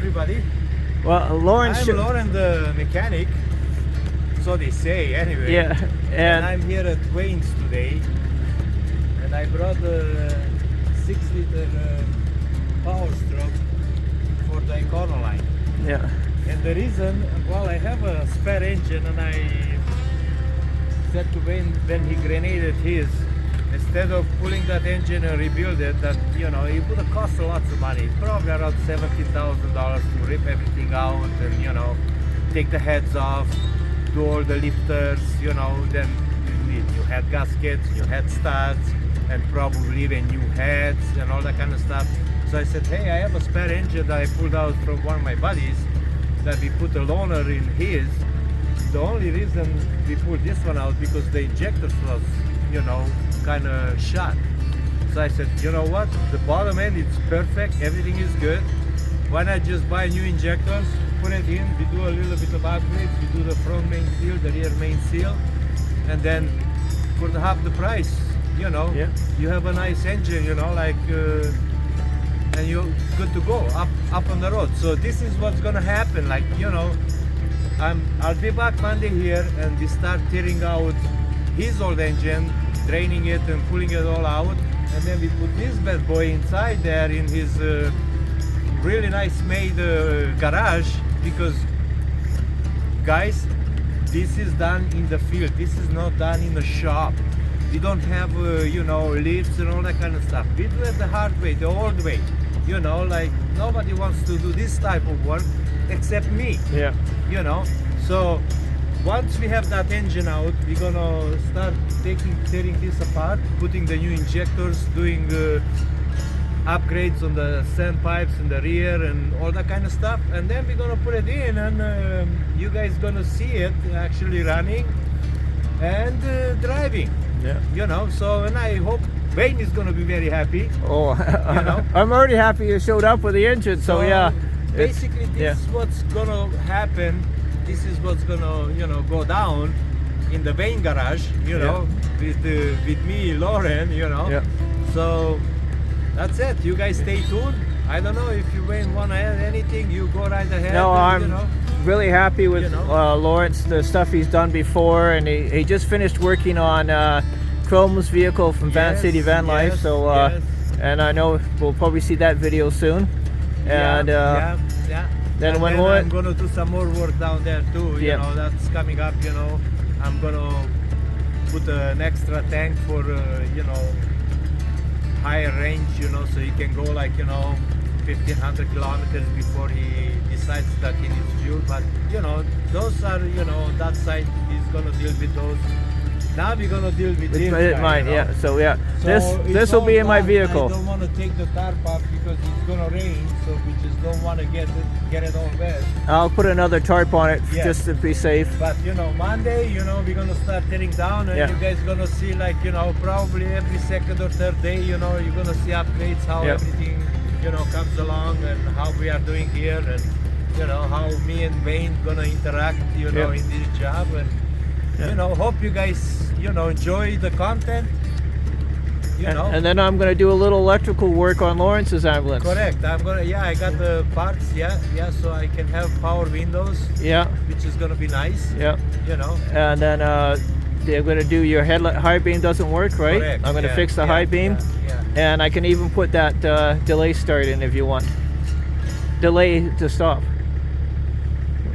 everybody. Well, Lawrence. I'm Lauren, the mechanic. So they say, anyway. Yeah, and I'm here at Wayne's today, and I brought a 6-liter power stroke for the Econoline. Yeah. And the reason, well, I have a spare engine, and I said to Wayne when he grenaded his, instead of pulling that engine and rebuild it, that it would have cost lots of money, probably around $17,000 to rip everything out and take the heads off, do all the lifters, then you need new head gaskets, new head studs, and probably even new heads and all that kind of stuff. So I said, hey, I have a spare engine that I pulled out from one of my buddies that we put a loaner in his. The only reason we pulled this one out because the injector was, kind of shot. So I said, you know what, the bottom end is perfect, everything is good. Why not just buy new injectors, put it in, we do a little bit of upgrades, we do the front main seal, the rear main seal, and then for half the price, you have a nice engine, and you're good to go up on the road. So this is what's gonna happen, I'll be back Monday here, and we start tearing out his old engine, draining it and pulling it all out, and then we put this bad boy inside there in his really nice made garage, because guys, this is done in the field, this is not done in the shop. We don't have lifts and all that kind of stuff. We do it the hard way, the old way. Nobody wants to do this type of work except me. Yeah. So once we have that engine out, we're gonna start tearing this apart, putting the new injectors, doing upgrades on the sandpipes in the rear and all that kind of stuff, and then we're gonna put it in, and you guys gonna see it actually running and driving. Yeah. So, and I hope Wayne is gonna be very happy. Oh, I'm already happy you showed up with the engine. So yeah. Basically, this is what's gonna happen. This is what's gonna, go down in the Wayne garage, with me, Lauren, Yeah. So that's it. You guys stay tuned. I don't know if you Wayne wanna add anything. You go right ahead. No, I'm really happy with Lawrence, the stuff he's done before, and he just finished working on Chrome's vehicle from Van City Van Life. So and I know we'll probably see that video soon. And then when I'm gonna do some more work down there too. That's coming up. I'm gonna put an extra tank for higher range. So he can go 1,500 kilometers before he decides that he needs fuel. But those are on that side. He's gonna deal with those. Now we're gonna deal with this guy, mine. Yeah. So yeah, so this will be in my vehicle. I don't want to take the tarp off because it's gonna rain, so we just don't want to get it all wet. I'll put another tarp on it just to be safe. But Monday, we're gonna start tearing down, and you guys gonna see probably every second or third day, you're gonna see upgrades, how everything comes along, and how we are doing here, and how me and Wayne gonna interact, in this job, and hope you guys enjoy the content. And then I'm gonna do a little electrical work on Lawrence's ambulance. Correct. I'm gonna I got the parts, so I can have power windows. Yeah. Which is gonna be nice. Yeah. And then they're gonna do your headlight high beam doesn't work, right? Correct. I'm gonna fix the high beam. And I can even put that delay start in if you want. Delay to stop.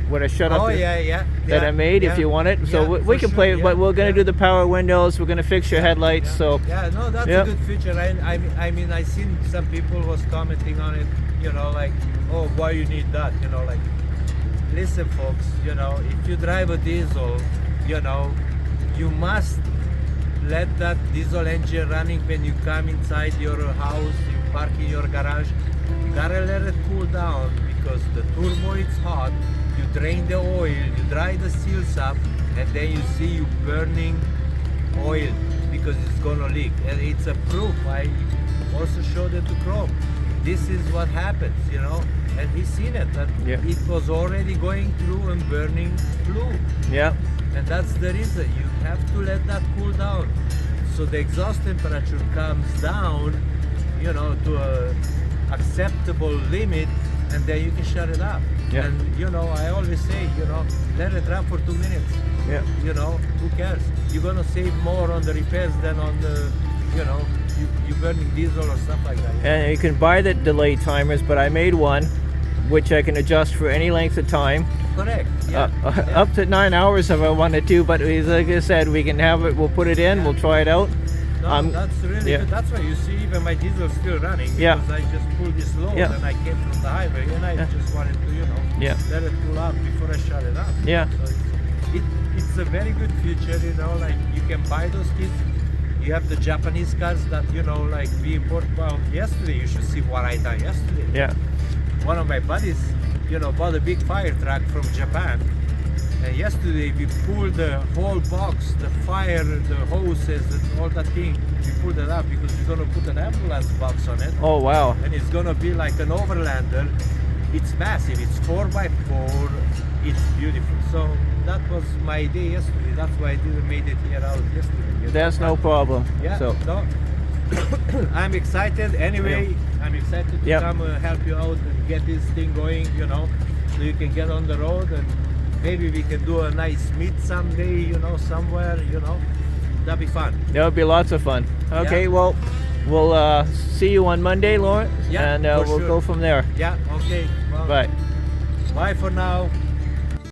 When I shut up that I made, if you want it. So we can play it, but we're going to do the power windows. We're going to fix your headlights. So no, that's a good feature. I mean, I seen some people was commenting on it, oh, why you need that? Listen, folks, if you drive a diesel, you must let that diesel engine running when you come inside your house, you park in your garage. You gotta let it cool down, because the turbo is hot. You drain the oil, you dry the seals up, and then you see you burning oil because it's gonna leak. And it's a proof. I also showed it to Chrome. This is what happens, and he's seen it, that it was already going through and burning blue. Yeah. And that's the reason. You have to let that cool down, so the exhaust temperature comes down, to a acceptable limit, and then you can shut it off. Yeah. And you know, I always say, you know, let it run for 2 minutes. Yeah. You know, who cares? You're gonna save more on the repairs than on the, you know, you burning diesel or stuff like that. And you can buy the delay timers, but I made one which I can adjust for any length of time. Correct. Yeah. Up to 9 hours if I wanted to, but like I said, we can have it, we'll put it in, we'll try it out. No, that's really good. That's why you see even my diesel still running, because I just pulled this load and I came from the highway and I just wanted to, you know, let it pull out before I shut it up. Yeah. So it's a very good feature, you know, like you can buy those kits. You have the Japanese cars that, you know, like we imported. Well, yesterday you should see what I done yesterday. Yeah. One of my buddies, you know, bought a big fire truck from Japan. And yesterday we pulled the whole box, the fire, the hoses, and all that thing. We pulled it up because we're gonna put an ambulance box on it. Oh wow. And it's gonna be like an overlander. It's massive, it's 4x4, it's beautiful. So that was my day yesterday. That's why I didn't make it here out yesterday. That's no problem. Yeah, so no. I'm excited anyway. I'm excited to come help you out and get this thing going, you know, so you can get on the road and maybe we can do a nice meet someday, you know, somewhere, you know. That'd be fun. That would be lots of fun. Okay, well, we'll see you on Monday, Lawrence, and we'll go from there. Yeah, okay. Well, Bye. Bye for now.